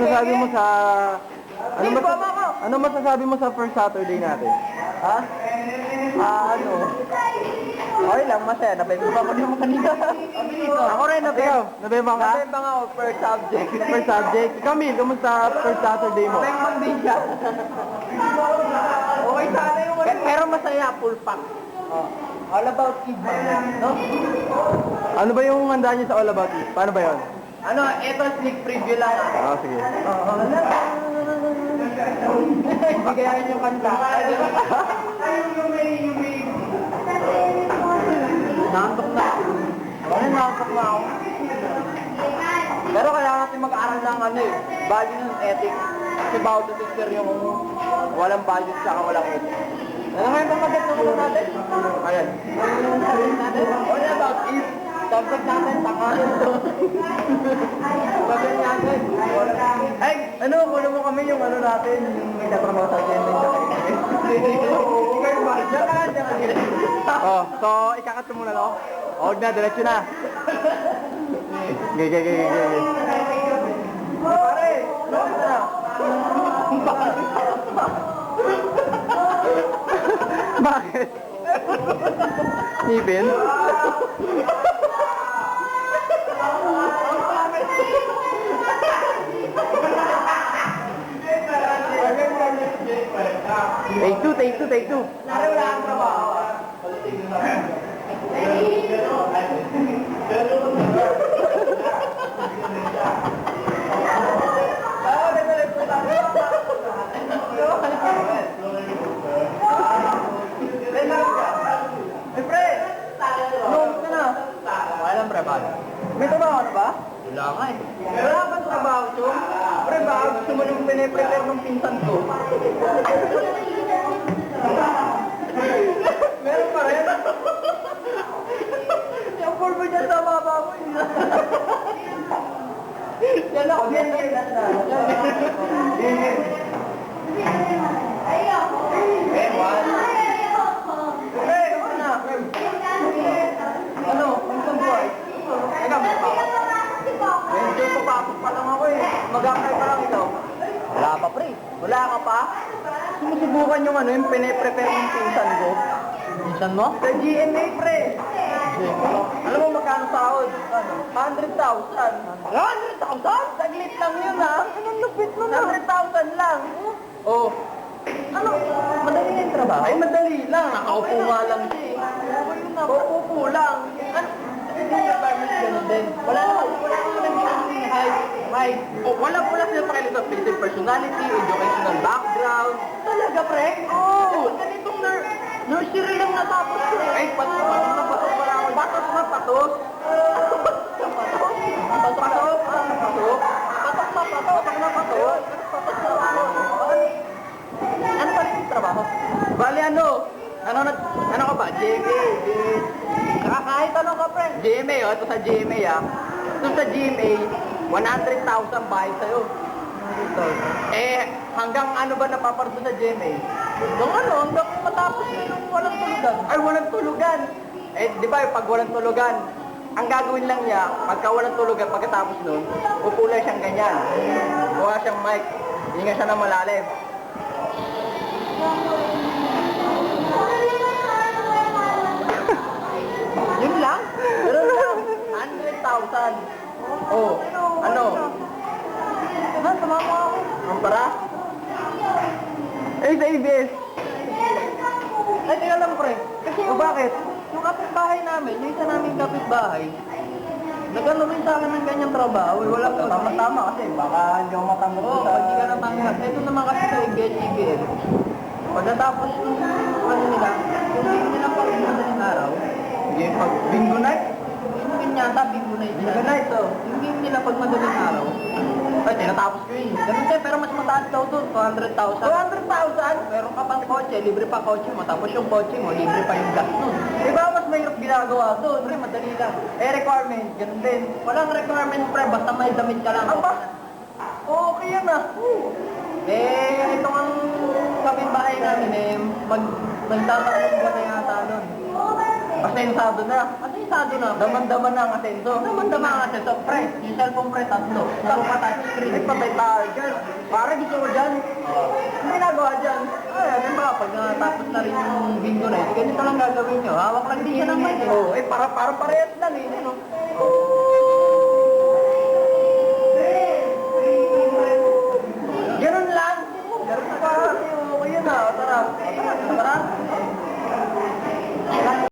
masasabi mo sa... Ano masasabi mo sa first Saturday natin? Ha? Okay lang, masaya. Nabibang ako naman kanina. Ako rin, Nabebang ka? nabibang ako, first subject. First subject. Camille, kumusta first Saturday mo? Nabibang din siya. Okay sana yung... Pero masaya, full pack. All about kids, no? Ano ba yung handa niyo sa All About It? Paano ba yun? Ito sneak preview lang. Sige. Bigayan yung kanta. Nantok na. Nantok na ako. Pero kailangan natin mag-aaral ng value ng ethics. Kasi bawat teacher yung walang values saka walang ethics. Ano nga yung pagkagat ng ulo natin? Ayan. All about it. Subject natin, takalan to. Subject natin. Ay, kulo mo kami yung natin, yung may natrabaho sa attendance sa So, ikakat mo muna, no? Huwag na, diretso na. Gay. Pare, loob na. Bakit? Ibin? Take two. Pare, wala kang trabaho. May trabaho na ba? Wala nga eh. Wala bang trabaho, Chum? Pre, baka gusto mo nung piniprepare ng pinsan ko. Meron pa rin. Yung pulbo dyan sa baba mo. Yan ako. Yan. Mag-akay pa lang ikaw. Wala pa, pre. Wala ka pa? Sumusubukan yung piniprepare ng pinsan ko. Minsan mo? Sa GMA, pre. Alam mo magkano sahod? 100,000. 100,000? Saglit lang yun, ha? Anong lupit mo na? 100,000 lang. Oh. Madali na yung trabaho? Ay, madali lang. Nakaupo nga lang siya eh. Nakaupo lang. Yung requirements gano'n din. Wala naman wala sila pakilala sa physical personality, educational background. Talaga, pre? Oo. Ganitong nursery lang natapos ko eh. Ay, patos na pala ako. Patos na patos. Ano pa rin yung trabaho? Bali ano ka ba? GMA. Kahit ano ka, pre? GMA, ito sa GMA Ito sa GMA, 100,000 bayad sa'yo. 100,000. Hanggang ano ba napaparto sa GMA? Hanggang matapos yung walang tulugan. Ay, walang tulugan! Di ba, pag walang tulugan, ang gagawin lang niya, pagka walang tulugan, pagkatapos nun, pupulay siyang ganyan. Buha siyang mic, hinga siya ng malalim. Yun lang? Pero lang, 100,000. Oh, ano? Sama mo ako. Ang para? Sa ABS. Ay, teka lang, pre. Kasi bakit? Yung kapitbahay namin, yung isa naming kapitbahay, nagano rin sa akin ng ganyang trabaho. Wala ko. Tama-tama kasi baka hindi ako matanggap sa... Oo, hindi ka natanggap. Ito naman kasi sa ABS. Pagkatapos yung nila, yung game nila pag madaling araw, yung pag bingo night, yung game yata bingo night. Bingo night, yung game nila pag madaling araw, ay, tinatapos ko yun. Ganun din, pero mas mataas daw doon, 200,000. 200,000? Meron ka pang kotse, libre pa kotse mo, tapos yung kotse mo, libre pa yung gas nun. Diba mas mahirap ginagawa doon? Pre, madali lang. Requirement, ganun din. Walang requirement, pre, basta may damit ka lang. Aba, okay yan ito ang kapitbahay namin magtatanong ba na yata doon. Asensado na. Asensado na. Daman-daman na ang asenso. Daman-daman ang asenso. Pre, yung cellphone pre, tatlo. Puro pa touchscreen. Ay, patay tayo dyan. Pare, gusto ko dyan. Ano ginagawa dyan? Ay, ano ba? Pag natapos na rin yung bingo na yun, ganito lang gagawin nyo. Hawak lang din siya ng mic. Oo, para parehas lang eh. Ano?